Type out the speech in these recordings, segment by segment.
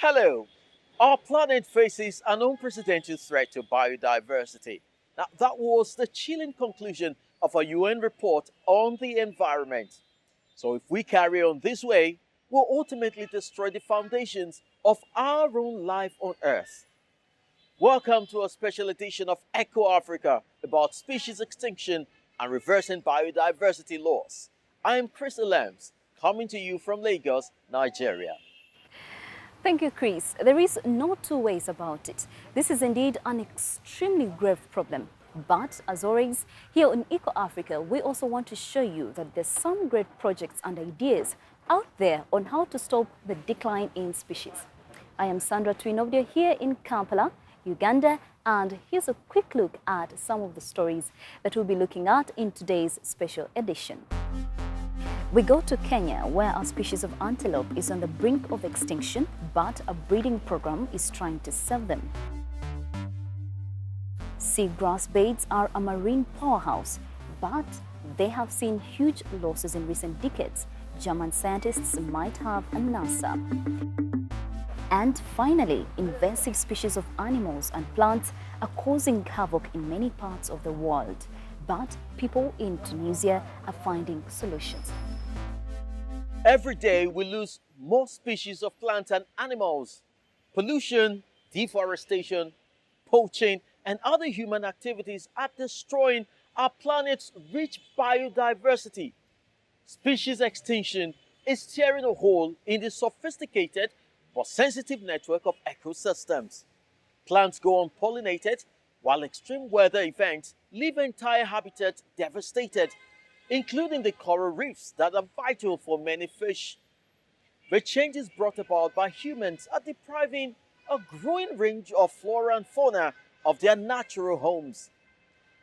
Hello. Our planet faces an unprecedented threat to biodiversity. Now, that was the chilling conclusion of a UN report on the environment. So, if we carry on this way, we'll ultimately destroy the foundations of our own life on Earth. Welcome to a special edition of Echo Africa about species extinction and reversing biodiversity loss. I am Chris Lambs, coming to you from Lagos, Nigeria. Thank you, Chris. There is no two ways about it. This is indeed an extremely grave problem. But as always, here on Eco Africa, we also want to show you that there's some great projects and ideas out there on how to stop the decline in species. I am Sandra Twinobdio here in Kampala, Uganda, and here's a quick look at some of the stories that we'll be looking at in today's special edition. We go to Kenya, where a species of antelope is on the brink of extinction, but a breeding program is trying to save them. Seagrass beds are a marine powerhouse, but they have seen huge losses in recent decades. German scientists might have an answer. And finally, invasive species of animals and plants are causing havoc in many parts of the world, but people in Tunisia are finding solutions. Every day we lose more species of plants and animals. Pollution, deforestation, poaching, and other human activities are destroying our planet's rich biodiversity. Species extinction is tearing a hole in the sophisticated but sensitive network of ecosystems. Plants go unpollinated, while extreme weather events leave entire habitats devastated, including the coral reefs that are vital for many fish. The changes brought about by humans are depriving a growing range of flora and fauna of their natural homes.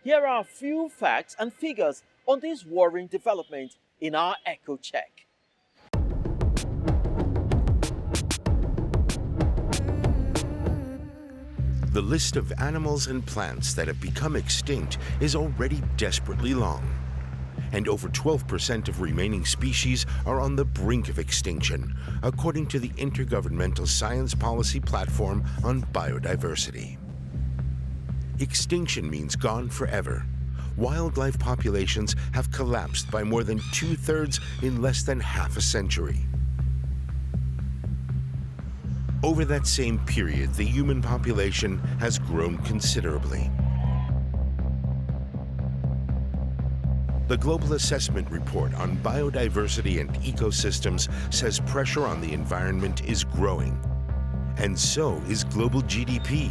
Here are a few facts and figures on this worrying development in our Eco Check. The list of animals and plants that have become extinct is already desperately long. And over 12% of remaining species are on the brink of extinction, according to the Intergovernmental Science Policy Platform on Biodiversity. Extinction means gone forever. Wildlife populations have collapsed by more than 2/3 in less than half a century. Over that same period, the human population has grown considerably. The Global Assessment Report on Biodiversity and Ecosystems says pressure on the environment is growing. And so is global GDP.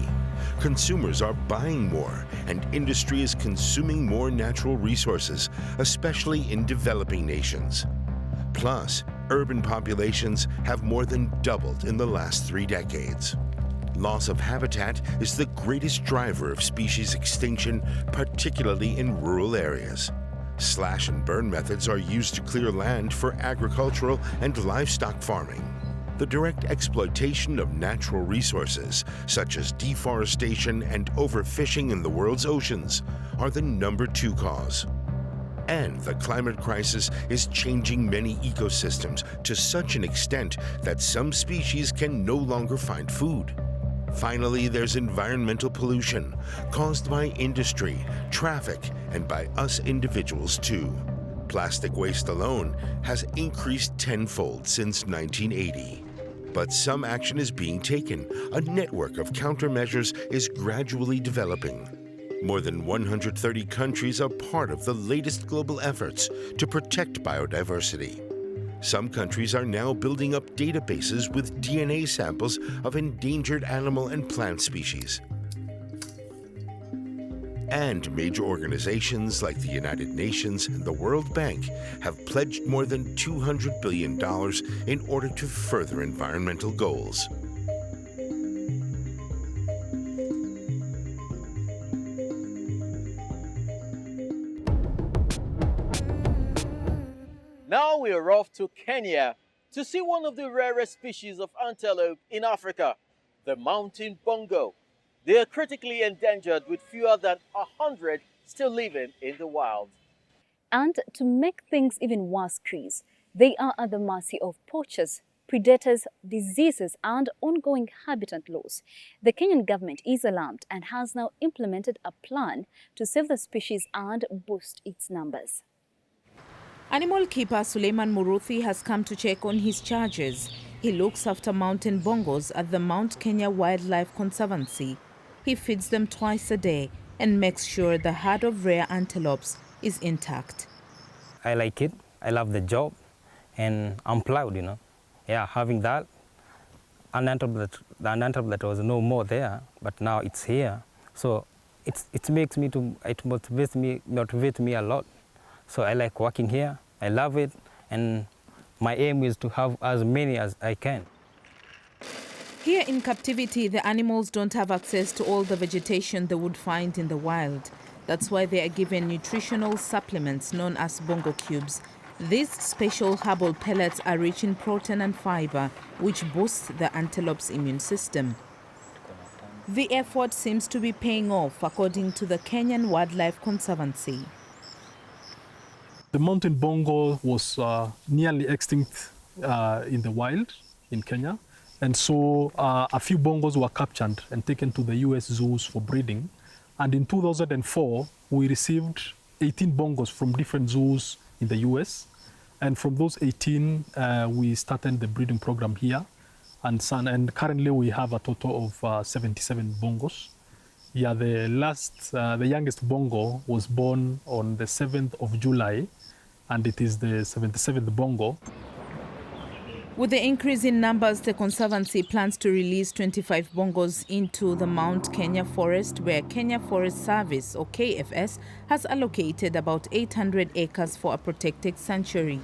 Consumers are buying more, and industry is consuming more natural resources, especially in developing nations. Plus, urban populations have more than doubled in the last 3 decades. Loss of habitat is the greatest driver of species extinction, particularly in rural areas. Slash and burn methods are used to clear land for agricultural and livestock farming. The direct exploitation of natural resources, such as deforestation and overfishing in the world's oceans, are the number 2 cause. And the climate crisis is changing many ecosystems to such an extent that some species can no longer find food. Finally, there's environmental pollution caused by industry, traffic, and by us individuals too. Plastic waste alone has increased tenfold since 1980. But some action is being taken. A network of countermeasures is gradually developing. More than 130 countries are part of the latest global efforts to protect biodiversity. Some countries are now building up databases with DNA samples of endangered animal and plant species. And major organizations like the United Nations and the World Bank have pledged more than $200 billion in order to further environmental goals. Now we are off to Kenya to see one of the rarest species of antelope in Africa, the mountain bongo. They are critically endangered with fewer than 100 still living in the wild. And to make things even worse, Chris, they are at the mercy of poachers predators, diseases, and ongoing habitat loss. The Kenyan government is alarmed and has now implemented a plan to save the species and boost its numbers. Animal keeper Suleiman Muruthi has come to check on his charges. He looks after mountain bongos at the Mount Kenya Wildlife Conservancy. He feeds them twice a day and makes sure the herd of rare antelopes is intact. I like it. I love the job, and I'm proud, Yeah, having that. The antelope that was no more there, but now it's here. So it motivates me a lot. So I like working here. I love it, and my aim is to have as many as I can. Here in captivity, the animals don't have access to all the vegetation they would find in the wild. That's why they are given nutritional supplements known as Bongo cubes. These special herbal pellets are rich in protein and fiber, which boosts the antelope's immune system. The effort seems to be paying off, according to the Kenyan Wildlife Conservancy. The mountain bongo was nearly extinct in the wild in Kenya. And so a few bongos were captured and taken to the US zoos for breeding. And in 2004, we received 18 bongos from different zoos in the US. And from those 18, we started the breeding program here. And currently we have a total of 77 bongos. Yeah, the youngest bongo was born on the 7th of July, and it is the 77th bongo. With the increase in numbers, the Conservancy plans to release 25 bongos into the Mount Kenya forest, where Kenya Forest Service, or KFS, has allocated about 800 acres for a protected sanctuary.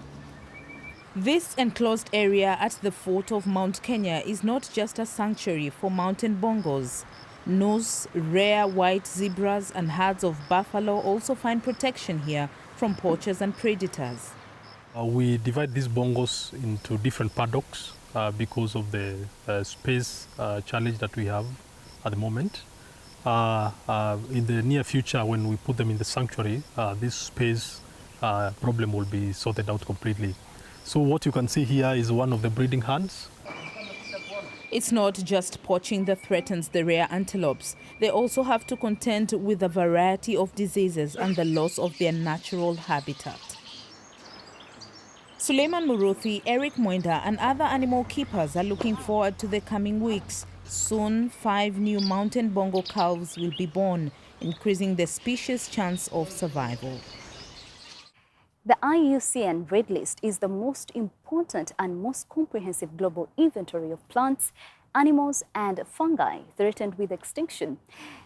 This enclosed area at the foot of Mount Kenya is not just a sanctuary for mountain bongos. Moose, rare white zebras, and herds of buffalo also find protection here from poachers and predators. We divide these bongos into different paddocks because of the space challenge that we have at the moment. In the near future, when we put them in the sanctuary, this space problem will be sorted out completely. So what you can see here is one of the breeding herds. It's not just poaching that threatens the rare antelopes. They also have to contend with a variety of diseases and the loss of their natural habitat. Suleiman Muruthi, Eric Mwenda, and other animal keepers are looking forward to the coming weeks. Soon, 5 new mountain bongo calves will be born, increasing the species' chance of survival. The IUCN Red List is the most important and most comprehensive global inventory of plants, animals, and fungi threatened with extinction.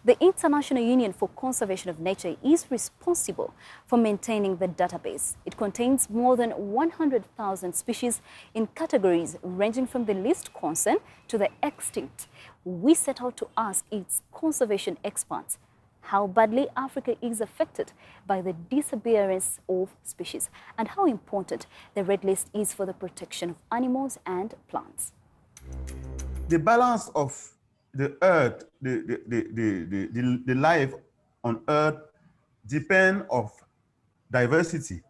The International Union for Conservation of Nature is responsible for maintaining the database. It contains more than 100,000 species in categories ranging from the least concern to the extinct. We set out to ask its conservation experts how badly Africa is affected by the disappearance of species and how important the Red List is for the protection of animals and plants. The balance of the earth, the life on earth depend of diversity.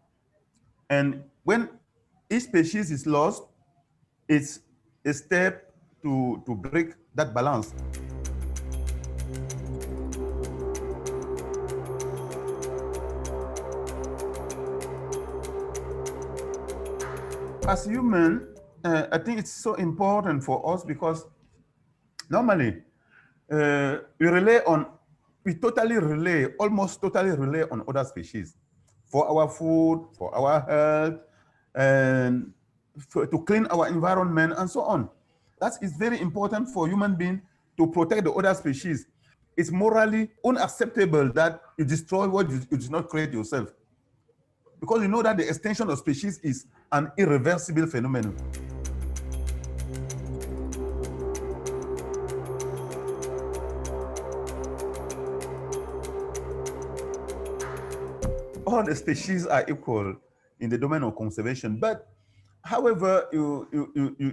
And when each species is lost, it's a step to break that balance. As human, I think it's so important for us because normally almost totally rely on other species for our food, for our health, and to clean our environment and so on. That is very important for human beings to protect the other species. It's morally unacceptable that you destroy what you did not create yourself. Because you know that the extinction of species is an irreversible phenomenon. All the species are equal in the domain of conservation, but however, you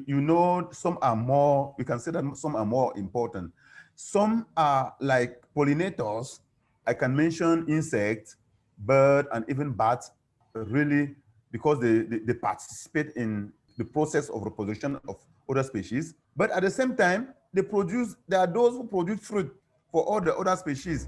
know, some are more, we can say that some are more important. Some are like pollinators. I can mention insects, birds, and even bats, really, because they participate in the process of reproduction of other species, but at the same time, there are those who produce fruit for all the other species.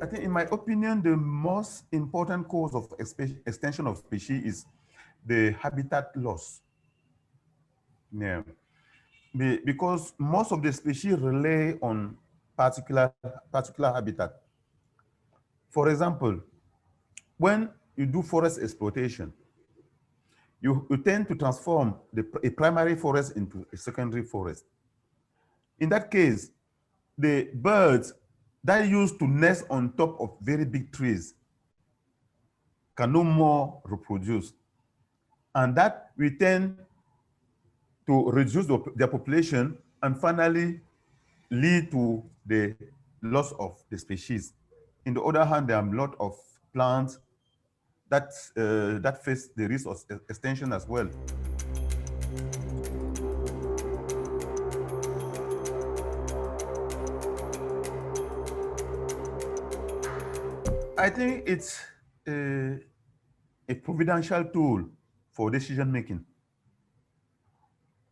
I think, in my opinion, the most important cause of extinction of species is the habitat loss. Yeah. Because most of the species rely on particular habitat. For example, when you do forest exploitation, you tend to transform a primary forest into a secondary forest. In that case, the birds that used to nest on top of very big trees can no more reproduce. And that will tend to reduce their population and finally lead to the loss of the species. On the other hand, there are a lot of plants that face the risk of extinction as well. I think it's a providential tool for decision making,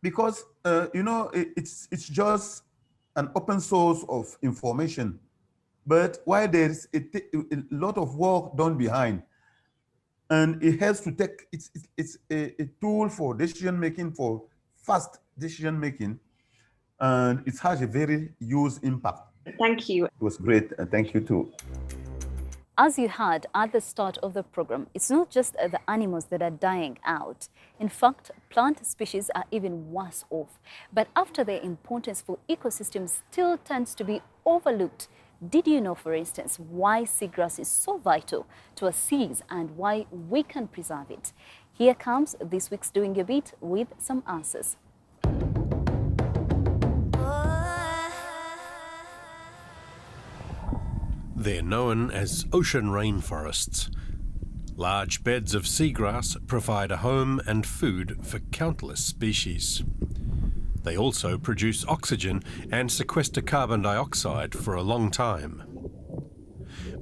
because it's just an open source of information, but while there's a lot of work done behind, and it helps to take it's a tool for decision making, for fast decision making, and it has a very huge impact. Thank you. It was great, and thank you too. As you heard at the start of the program, it's not just the animals that are dying out. In fact, plant species are even worse off. But after their importance for ecosystems still tends to be overlooked. Did you know, for instance, why seagrass is so vital to our seas and why we can preserve it? Here comes this week's Doing Your Bit with some answers. They're known as ocean rainforests. Large beds of seagrass provide a home and food for countless species. They also produce oxygen and sequester carbon dioxide for a long time.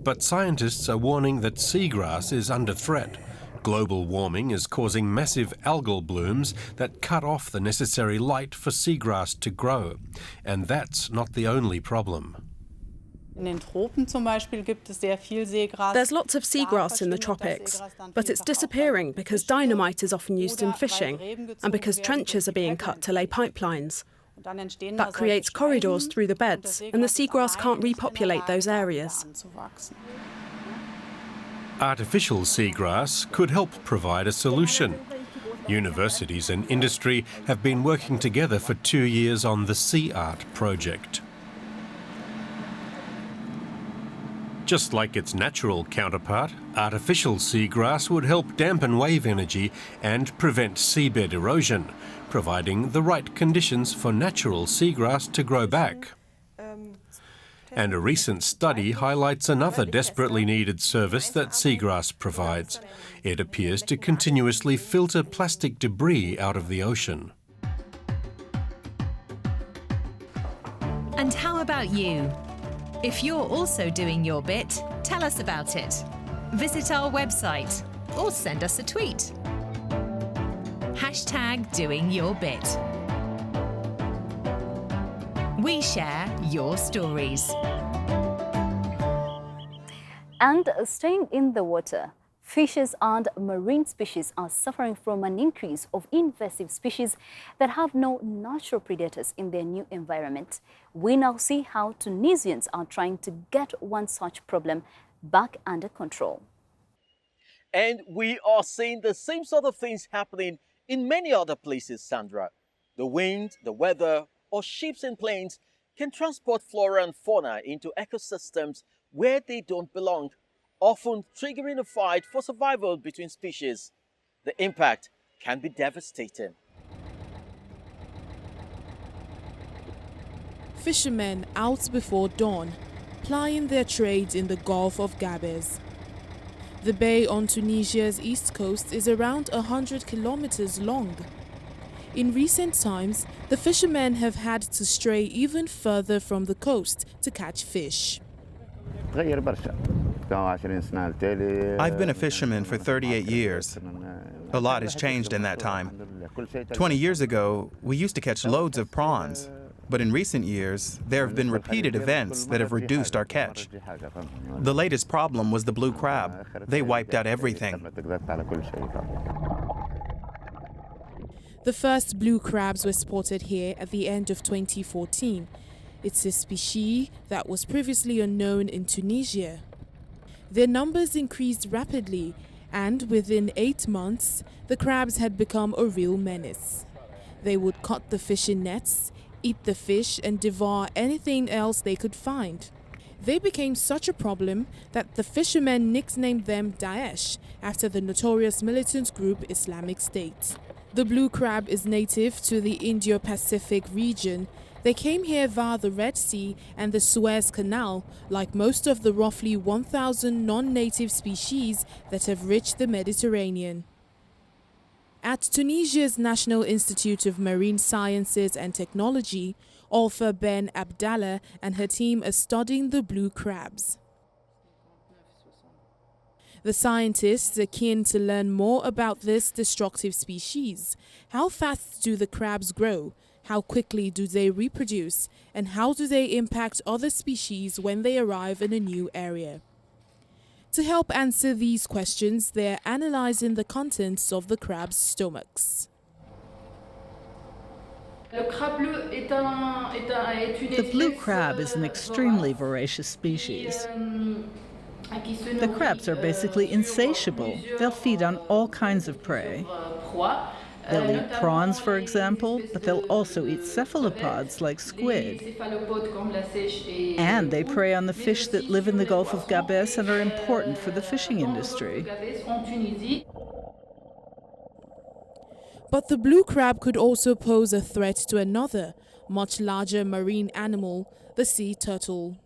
But scientists are warning that seagrass is under threat. Global warming is causing massive algal blooms that cut off the necessary light for seagrass to grow. And that's not the only problem. There's lots of seagrass in the tropics, but it's disappearing because dynamite is often used in fishing and because trenches are being cut to lay pipelines. That creates corridors through the beds, and the seagrass can't repopulate those areas. Artificial seagrass could help provide a solution. Universities and industry have been working together for 2 years on the Sea Art project. Just like its natural counterpart, artificial seagrass would help dampen wave energy and prevent seabed erosion, providing the right conditions for natural seagrass to grow back. And a recent study highlights another desperately needed service that seagrass provides. It appears to continuously filter plastic debris out of the ocean. And how about you? If you're also doing your bit, tell us about it. Visit our website or send us a tweet. #DoingYourBit. We share your stories. And staying in the water, fishes and marine species are suffering from an increase of invasive species that have no natural predators in their new environment. We now see how Tunisians are trying to get one such problem back under control. And we are seeing the same sort of things happening in many other places, Sandra. The wind, the weather, or ships and planes can transport flora and fauna into ecosystems where they don't belong, often triggering a fight for survival between species. The impact can be devastating. Fishermen out before dawn, plying their trade in the Gulf of Gabes. The bay on Tunisia's east coast is around 100 kilometers long. In recent times, the fishermen have had to stray even further from the coast to catch fish. I've been a fisherman for 38 years. A lot has changed in that time. 20 years ago, we used to catch loads of prawns, but in recent years, there have been repeated events that have reduced our catch. The latest problem was the blue crab. They wiped out everything. The first blue crabs were spotted here at the end of 2014. It's a species that was previously unknown in Tunisia. Their numbers increased rapidly, and within 8 months, the crabs had become a real menace. They would cut the fish in nets, eat the fish, and devour anything else they could find. They became such a problem that the fishermen nicknamed them Daesh after the notorious militant group Islamic State. The blue crab is native to the Indo-Pacific region. They came here via the Red Sea and the Suez Canal, like most of the roughly 1,000 non-native species that have reached the Mediterranean. At Tunisia's National Institute of Marine Sciences and Technology, Alpha Ben Abdallah and her team are studying the blue crabs. The scientists are keen to learn more about this destructive species. How fast do the crabs grow? How quickly do they reproduce? And how do they impact other species when they arrive in a new area? To help answer these questions, they're analyzing the contents of the crabs' stomachs. The blue crab is an extremely voracious species. The crabs are basically insatiable. They'll feed on all kinds of prey. They'll eat prawns, for example, but they'll also eat cephalopods like squid. And they prey on the fish that live in the Gulf of Gabes and are important for the fishing industry. But the blue crab could also pose a threat to another, much larger marine animal, the sea turtle.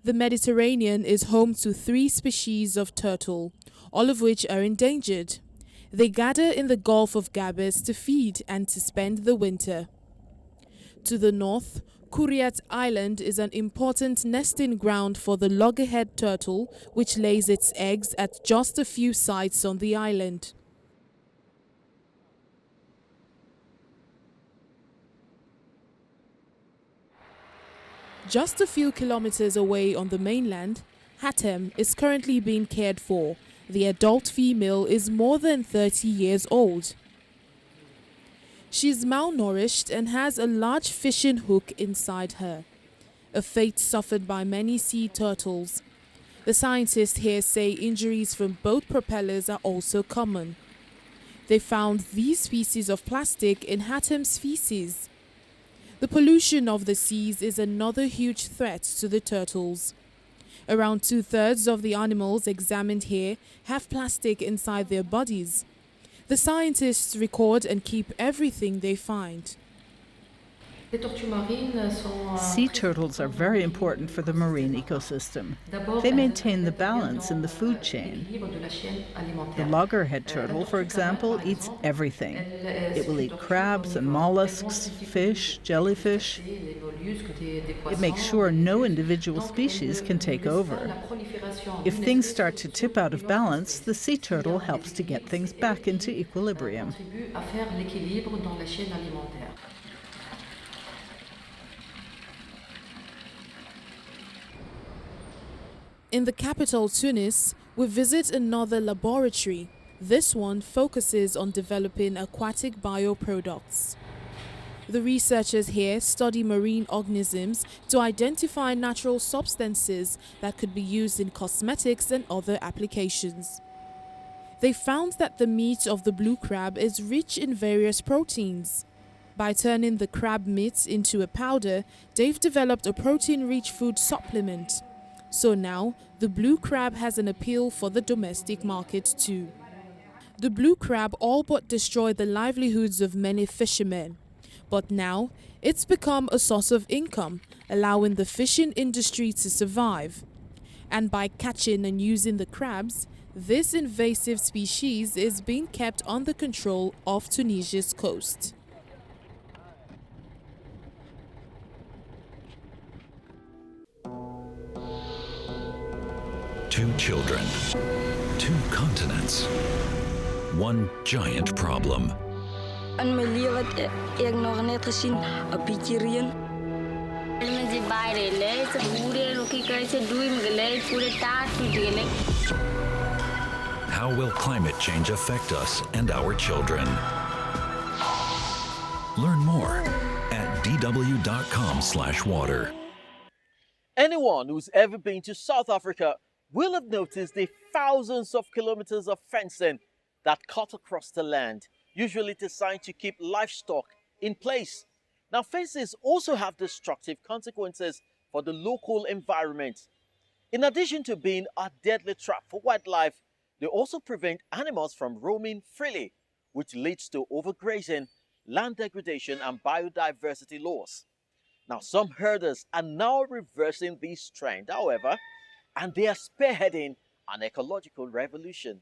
The Mediterranean is home to 3 species of turtle, all of which are endangered. They gather in the Gulf of Gabes to feed and to spend the winter. To the north, Kuriat Island is an important nesting ground for the loggerhead turtle, which lays its eggs at just a few sites on the island. Just a few kilometers away on the mainland, Hatem is currently being cared for. The adult female is more than 30 years old. She's malnourished and has a large fishing hook inside her, a fate suffered by many sea turtles. The scientists here say injuries from boat propellers are also common. They found these pieces of plastic in Hatem's feces. The pollution of the seas is another huge threat to the turtles. Around 2/3 of the animals examined here have plastic inside their bodies. The scientists record and keep everything they find. Sea turtles are very important for the marine ecosystem. They maintain the balance in the food chain. The loggerhead turtle, for example, eats everything. It will eat crabs and mollusks, fish, jellyfish. It makes sure no individual species can take over. If things start to tip out of balance, the sea turtle helps to get things back into equilibrium. In the capital, Tunis, we visit another laboratory. This one focuses on developing aquatic bioproducts. The researchers here study marine organisms to identify natural substances that could be used in cosmetics and other applications. They found that the meat of the blue crab is rich in various proteins. By turning the crab meat into a powder, they've developed a protein-rich food supplement. So now, the blue crab has an appeal for the domestic market too. The blue crab all but destroyed the livelihoods of many fishermen. But now, it's become a source of income, allowing the fishing industry to survive. And by catching and using the crabs, this invasive species is being kept under control of Tunisia's coast. 1,000 children. 2 continents. One giant problem. In my lewe het ek nog net gesien 'n bietjie reën. How will climate change affect us and our children? Learn more at dw.com/water. Anyone who's ever been to South Africa will have noticed the thousands of kilometers of fencing that cut across the land, usually designed to keep livestock in place. Now, fences also have destructive consequences for the local environment. In addition to being a deadly trap for wildlife, they also prevent animals from roaming freely, which leads to overgrazing, land degradation, and biodiversity loss. Now, some herders are now reversing this trend, however, and they are spearheading an ecological revolution.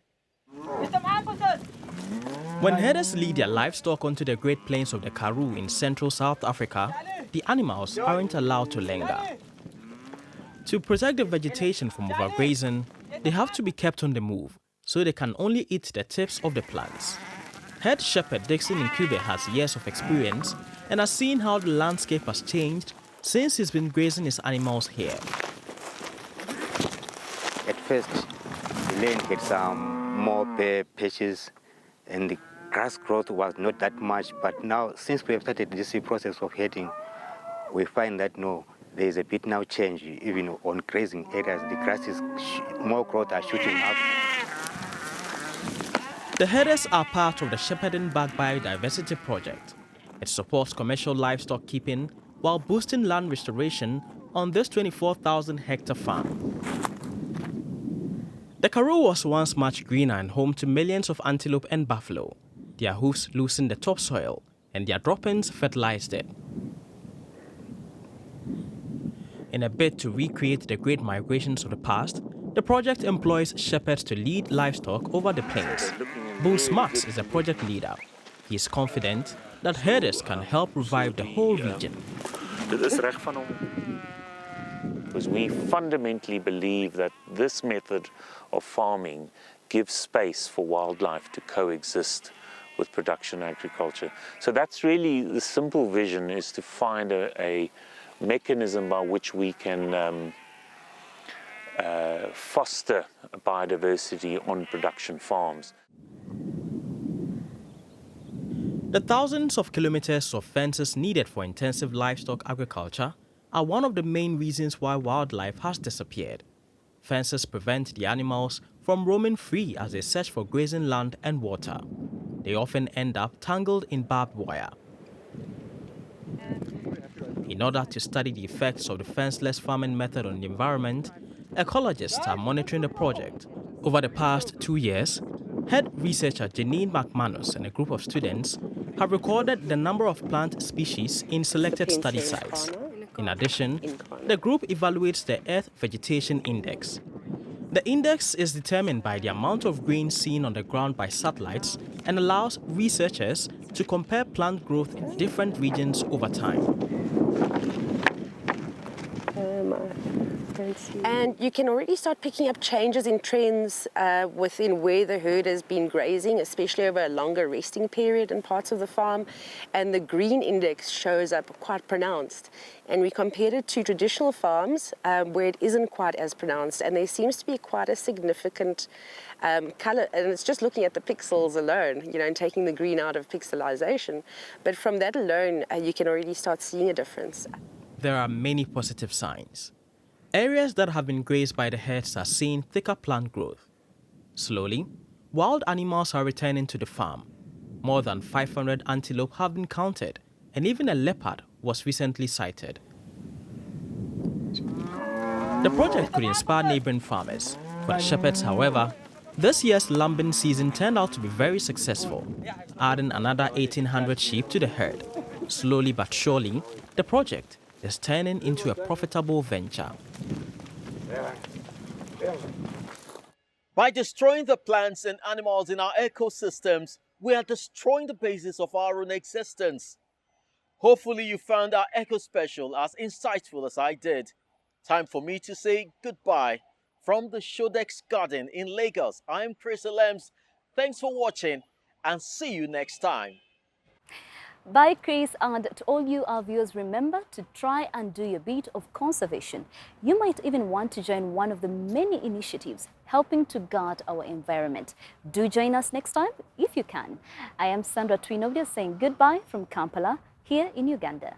When herders lead their livestock onto the Great Plains of the Karoo in central South Africa, the animals aren't allowed to linger. To protect the vegetation from overgrazing, they have to be kept on the move, so they can only eat the tips of the plants. Head shepherd Dixon Incube has years of experience and has seen how the landscape has changed since he's been grazing his animals here. At first, the land had some more bare patches and the grass growth was not that much, but now since we have started this process of heading, we find that no, there is a bit now change, even on grazing areas, the grass is more growth are shooting up. The herders are part of the Shepherding Back Biodiversity project. It supports commercial livestock keeping while boosting land restoration on this 24,000-hectare farm. The Karoo was once much greener and home to millions of antelope and buffalo. Their hoofs loosened the topsoil, and their droppings fertilized it. In a bid to recreate the great migrations of the past, the project employs shepherds to lead livestock over the plains. Bo Smarts is the project leader. He is confident that herders can help revive the whole region. Because we fundamentally believe that this method of farming gives space for wildlife to coexist with production agriculture. So that's really the simple vision, is to find a mechanism by which we can foster biodiversity on production farms. The thousands of kilometers of fences needed for intensive livestock agriculture are one of the main reasons why wildlife has disappeared. Fences prevent the animals from roaming free as they search for grazing land and water. They often end up tangled in barbed wire. In order to study the effects of the fenceless farming method on the environment, ecologists are monitoring the project. Over the past 2 years, head researcher Janine McManus and a group of students have recorded the number of plant species in selected study sites. In addition, the group evaluates the Earth Vegetation Index. The index is determined by the amount of green seen on the ground by satellites and allows researchers to compare plant growth in different regions over time. And you can already start picking up changes in trends within where the herd has been grazing, especially over a longer resting period in parts of the farm. And the green index shows up quite pronounced. And we compared it to traditional farms where it isn't quite as pronounced. And there seems to be quite a significant color. And it's just looking at the pixels alone, you know, and taking the green out of pixelization. But from that alone, you can already start seeing a difference. There are many positive signs. Areas that have been grazed by the herds are seeing thicker plant growth. Slowly, wild animals are returning to the farm. More than 500 antelope have been counted, and even a leopard was recently sighted. The project could inspire neighboring farmers. For the shepherds, however, this year's lambing season turned out to be very successful, adding another 1,800 sheep to the herd. Slowly but surely, the project is turning into a profitable venture. By destroying the plants and animals in our ecosystems, we are destroying the basis of our own existence. Hopefully you found our Eco Special as insightful as I did. Time for me to say goodbye From the Shodex Garden in Lagos, I'm Chris Lems. Thanks for watching and see you next time. Bye, Chris, and to all you our viewers, remember to try and do your bit of conservation. You might even want to join one of the many initiatives helping to guard our environment. Do join us next time if you can. I am Sandra Twinobia saying goodbye from Kampala here in Uganda.